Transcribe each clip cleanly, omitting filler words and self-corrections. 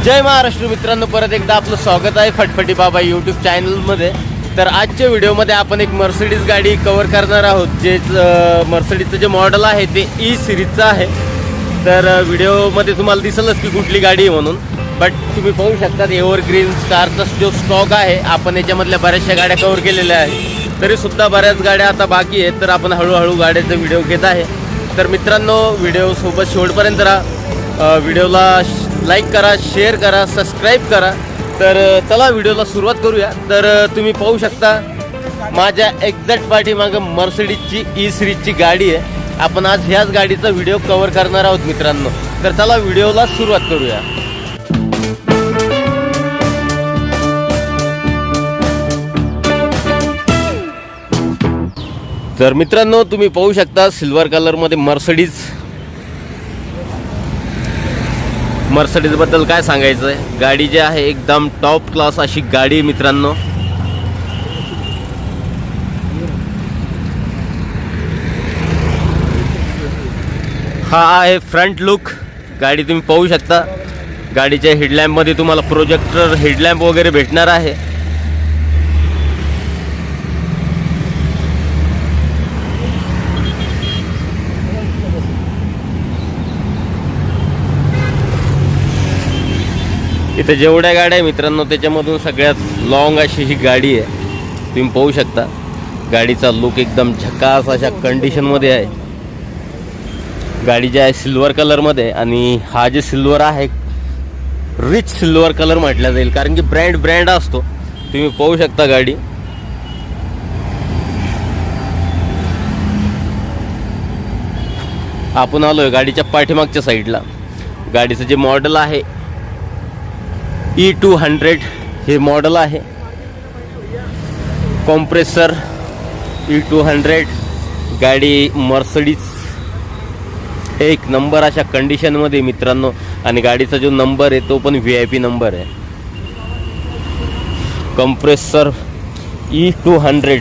जय महाराष्ट्र मित्रांनो, परत एकदा आपलं स्वागत आहे फटफटी बाबा यूट्यूब चॅनलमध्ये. तर आजच्या व्हिडिओमध्ये आपण एक मर्सिडीज गाडी कव्हर करणार आहोत. जे मर्सिडीजचं जे मॉडेल आहे ते ई सिरीजचं आहे. तर व्हिडिओमध्ये तुम्हाला दिसेलच की कुठली गाडी आहे म्हणून. बट तुम्ही पाहू शकता एव्हरग्रीन स्टारचा जो स्टॉक आहे, आपण याच्यामधल्या बऱ्याचशा गाड्या कव्हर केलेल्या आहेत. तरीसुद्धा बऱ्याच गाड्या आता बाकी आहेत. तर आपण हळूहळू गाड्याचा व्हिडिओ घेत आहे. तर मित्रांनो, व्हिडिओसोबत शेवटपर्यंत राहा. व्हिडिओला लाईक करा, शेअर करा, सबस्क्राईब करा. तर चला व्हिडिओला सुरुवात करूया. तर तुम्ही पाहू शकता माझ्या एक्झॅक्ट पाठीमागं मर्सिडीजची ई सिरीजची गाडी आहे. आपण आज ह्याच गाडीचा व्हिडिओ कव्हर करणार आहोत मित्रांनो. तर चला व्हिडिओला सुरुवात करूया. तर मित्रांनो, तुम्ही पाहू शकता सिल्वर कलरमध्ये मर्सिडीज बद्दल काय सांगायचं आहे. गाडी जी आहे एकदम टॉप क्लास अशी गाडी मित्रांनो. हा आहे फ्रंट लुक. गाडी तुम्ही पाहू शकता. गाडीच्या हेडलॅम्पमध्ये तुम्हाला प्रोजेक्टर हेडलॅम्प वगैरे भेटणार आहे. इथे जेवढ्या गाड्या आहे मित्रांनो, त्याच्यामधून सगळ्यात लॉंग अशी ही गाडी आहे. तुम्ही पाहू शकता गाडीचा लुक एकदम झकास अशा कंडिशनमध्ये आहे. गाडी जी आहे सिल्वर कलरमध्ये, आणि हा जे सिल्वर आहे रिच सिल्वर कलर म्हटला जाईल, कारण की ब्रँड असतो. तुम्ही पाहू शकता गाडी. आपण आलोय गाडीच्या पाठीमागच्या साईडला. गाडीचं जे मॉडेल आहे E200 हे मॉडेल आहे. कॉम्प्रेसर E200 गाडी मर्सिडीज एक नंबर अशा कंडिशनमध्ये मित्रांनो. आणि गाडीचा जो नंबर आहे तो पण VIP नंबर आहे. Compressor E200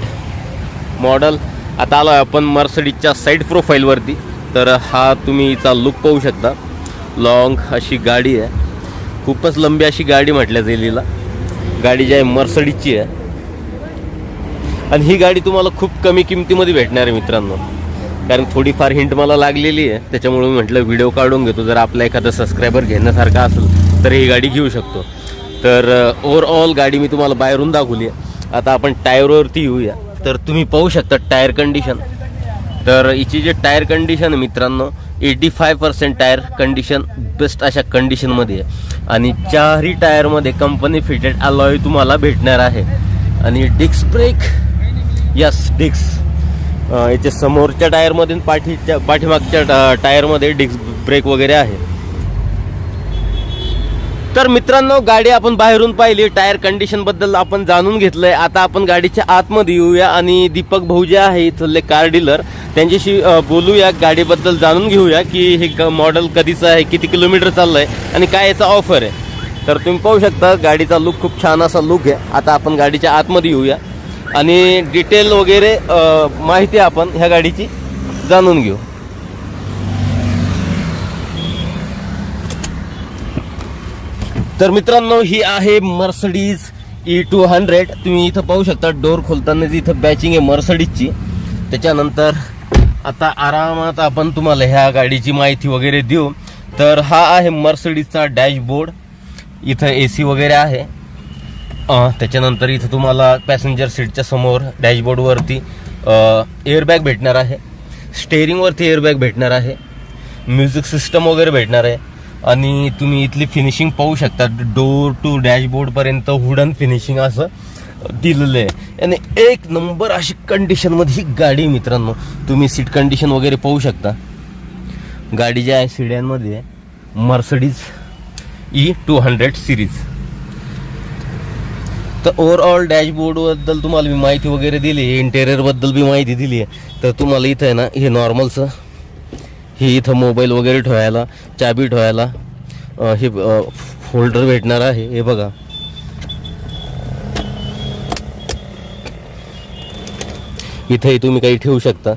model. आता आलो आपण मर्सिडीजच्या साईड प्रोफाईलवरती. तर हा तुम्ही हिचा लुक पाहू शकता. लॉंग अशी गाडी आहे, खूपच लंबी अशी गाडी म्हटल्या जाईल हिला. गाडी जी आहे मर्सिडीजची आहे, आणि ही गाडी तुम्हाला खूप कमी किमतीमध्ये भेटणार आहे मित्रांनो. कारण थोडीफार हिंट मला लागलेली आहे, त्याच्यामुळे मी म्हटलं व्हिडिओ काढून घेतो. जर आपला एखादा सबस्क्रायबर घेण्यासारखा असेल तर ही गाडी घेऊ शकतो. तर ओव्हरऑल गाडी मी तुम्हाला बाहेरून दाखवली आहे. आता आपण टायरवरती येऊया. तर तुम्ही पाहू शकता टायर कंडिशन. तर हिची जे टायर कंडिशन आहे मित्रांनो, 85% टायर कंडिशन बेस्ट अशा कंडिशनमध्ये आहे. आणि चारही टायरमध्ये कंपनी फिटेड अलॉय तुम्हाला भेटणार आहे. आणि डिस्क ब्रेक, यस डिस्क याच्या समोरच्या टायरमध्ये पाठीमागच्या टायरमध्ये डिस्क ब्रेक वगैरे आहे. तर मित्रांनो, गाडी आपण बाहेरून पाहिली, टायर कंडिशनबद्दल आपण जाणून घेतलंय. आता आपण गाडीच्या आतमध्ये येऊया आणि दीपक भाऊ जे आहे इथले कार डीलर, त्यांच्याशी बोलूया, गाडीबद्दल जाणून घेऊया की हे मॉडेल कधीचं आहे, किती किलोमीटर चाललं आहे आणि काय याचा ऑफर आहे. तर तुम्ही पाहू शकता गाडीचा लुक खूप छान असा लुक आहे. आता आपण गाडीच्या आतमध्ये येऊया आणि डिटेल वगैरे माहिती आपण ह्या गाडीची जाणून घेऊ. तर मित्रांनो, ही आहे मर्सिडीज E200. तुम्ही इथं पाहू शकता डोर खोलताना इथं बॅचिंग आहे मर्सिडीजची. त्याच्यानंतर आता आरामात आपण तुम्हाला ह्या गाडीची माहिती वगैरे देऊ. तर हा आहे मर्सिडीजचा डॅशबोर्ड. इथं AC वगैरे आहे. त्याच्यानंतर इथं तुम्हाला पॅसेंजर सीटच्या समोर डॅशबोर्डवरती एअरबॅग भेटणार आहे. स्टेअरिंगवरती एअरबॅग भेटणार आहे. म्युझिक सिस्टम वगैरे भेटणार आहे. आणि तुम्ही इथली फिनिशिंग पाहू शकता. डोर टू डॅशबोर्डपर्यंत वुडन फिनिशिंग असं दिलेलं आहे. आणि एक नंबर अशी कंडिशनमध्ये ही गाडी मित्रांनो. तुम्ही सीट कंडिशन वगैरे पाहू शकता. गाडी जी आहे सिडॅनमध्ये आहे, मर्सिडीज E200 सिरीज. तर ओव्हरऑल डॅशबोर्डबद्दल तुम्हाला मी माहिती वगैरे दिली, इंटेरियरबद्दल बी माहिती दिली आहे. तर तुम्हाला इथं आहे ना, हे नॉर्मलचं हे इथं मोबाईल वगैरे ठेवायला, चाबी ठेवायला हे फोल्डर भेटणार आहे. हे बघा, इथेही तुम्ही काही ठेवू शकता.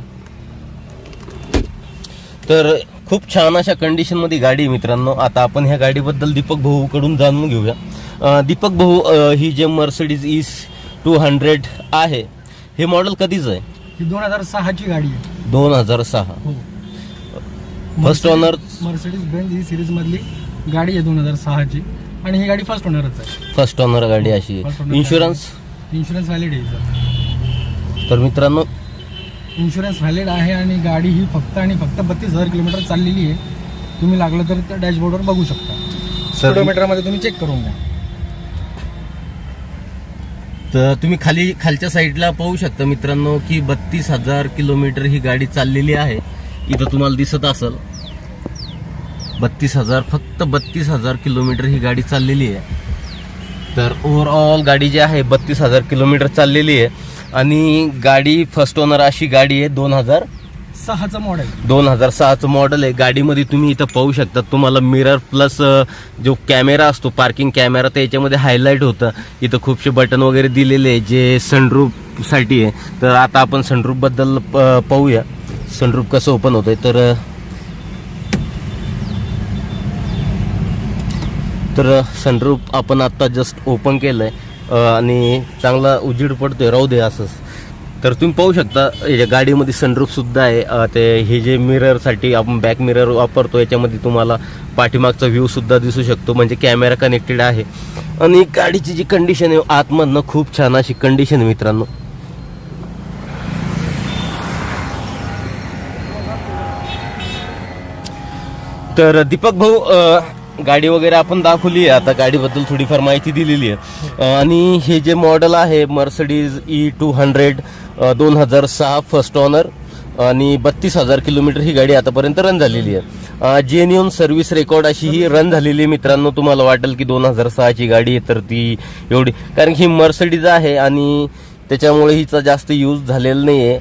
तर खूप छान अशा कंडिशनमध्ये गाडी आहे मित्रांनो. आता आपण ह्या गाडीबद्दल दीपक भाऊकडून जाणून घेऊया. दीपक भाऊ, ही जे मर्सिडीज E200 आहे, हे मॉडेल कधीच आहे? ही 2006 ची गाडी आहे. 2006. हो. फर्स्ट ओनर मर्सिडीज बेंझ ही सिरीज मधली गाडी आहे 2006 ची, आणि ही गाडी फर्स्ट ओनरच आहे. फर्स्ट ओनर गाडी अशी First आहे. owner इन्शुरन्स व्हॅलिड आहे हिचं. तर मित्रांनो, इन्शुरन्स व्हॅलिड आहे आणि गाडी ही फक्त आणि फक्त 32,000 किलोमीटर चाललेली आहे. तुम्ही लागलं तर त्या डॅशबोर्डवर बघू शकता. स्पीडोमीटरमध्ये तुम्ही चेक करून घ्या. तर तुम्ही खालच्या साईडला पाहू शकता मित्रांनो की 32,000 किलोमीटर ही गाडी चाललेली आहे. इथं तुम्हाला दिसत असेल 32,000, फक्त 32,000 किलोमीटर ही गाडी चाललेली आहे. तर ओव्हरऑल गाडी जी आहे 32,000 किलोमीटर चाललेली आहे आणि गाडी फर्स्ट ओनर अशी गाडी आहे. 2006चं मॉडेल. 2006चं मॉडेल आहे. गाडीमध्ये तुम्ही इथं पाहू शकता, तुम्हाला मिरर प्लस जो कॅमेरा असतो, पार्किंग कॅमेरा, तर याच्यामध्ये हायलाईट होतं. इथं खूपशे बटन वगैरे दिलेले आहे जे सनरूफसाठी आहे. तर आता आपण सनरूफबद्दल पाहूया, सनरूफ कसं ओपन होतंय. तर सनरूफ आपण आत्ता जस्ट ओपन केलं आहे आणि चांगला उजीड पडतोय, राहू दे असंच. तर तुम्ही पाहू शकता या गाडीमध्ये सनरूफसुद्धा आहे. ते हे जे मिररसाठी आपण बॅक मिरर वापरतो, याच्यामध्ये तुम्हाला पाठीमागचा व्ह्यूसुद्धा दिसू शकतो, म्हणजे कॅमेरा कनेक्टेड आहे. आणि गाडीची जी कंडिशन आहे आतमधनं खूप छान अशी कंडिशन आहे मित्रांनो. तर दीपक भाऊ, गाडी वगैरे आपण दाखवली आहे, आता गाडीबद्दल थोडीफार माहिती दिलेली आहे. आणि हे जे मॉडेल आहे मर्सिडीज E200 2006 फर्स्ट ओनर आणि 32,000 किलोमीटर ही गाडी आतापर्यंत रन झालेली आहे. जेन्युन सर्व्हिस रेकॉर्ड अशी ही रन झालेली आहे मित्रांनो. तुम्हाला वाटेल की 2006ची गाडी आहे तर ती एवढी, कारण की ही मर्सिडीज आहे आणि त्याच्यामुळे हिचा जास्त यूज झालेला नाही आहे.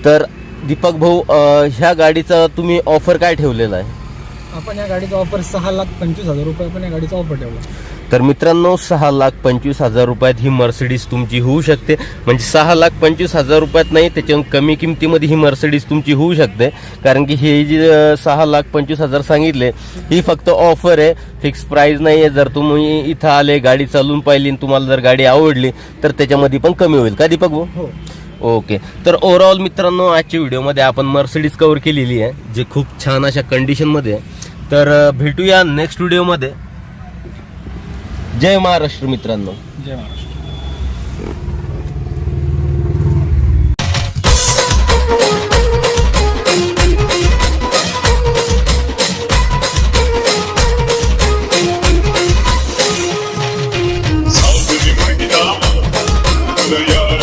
तर दीपक भाऊ, ह्या गाडीचा तुम्ही ऑफर काय ठेवलेला आहे? आपण या गाडीचा ऑफर 6,25,000 रुपये आपण या गाडीचा ऑफर ठेवला. तर मित्रांनो, 6,25,000 रुपयात ही मर्सिडीज तुमची होऊ शकते. म्हणजे 6,25,000 रुपयात नाही, त्याच्याहून कमी किमतीमध्ये ही मर्सिडीज तुमची होऊ शकते. कारण की हे जे 6,25,000 सांगितले ही फक्त ऑफर आहे, फिक्स प्राइस नाही आहे. जर तुम्ही इथं आले, गाडी चालून पाहिली आणि तुम्हाला जर गाडी आवडली तर त्याच्यामध्ये पण कमी होईल का दीपक भाऊ? हो. ओके. तर ओव्हरऑल मित्रांनो, आजच्या व्हिडिओमध्ये आपण मर्सिडीज कव्हर केलेली आहे, जे खूप छान अशा कंडिशनमध्ये आहे. तर भेटूया नेक्स्ट व्हिडिओमध्ये. जय महाराष्ट्र मित्रांनो. जय महाराष्ट्र.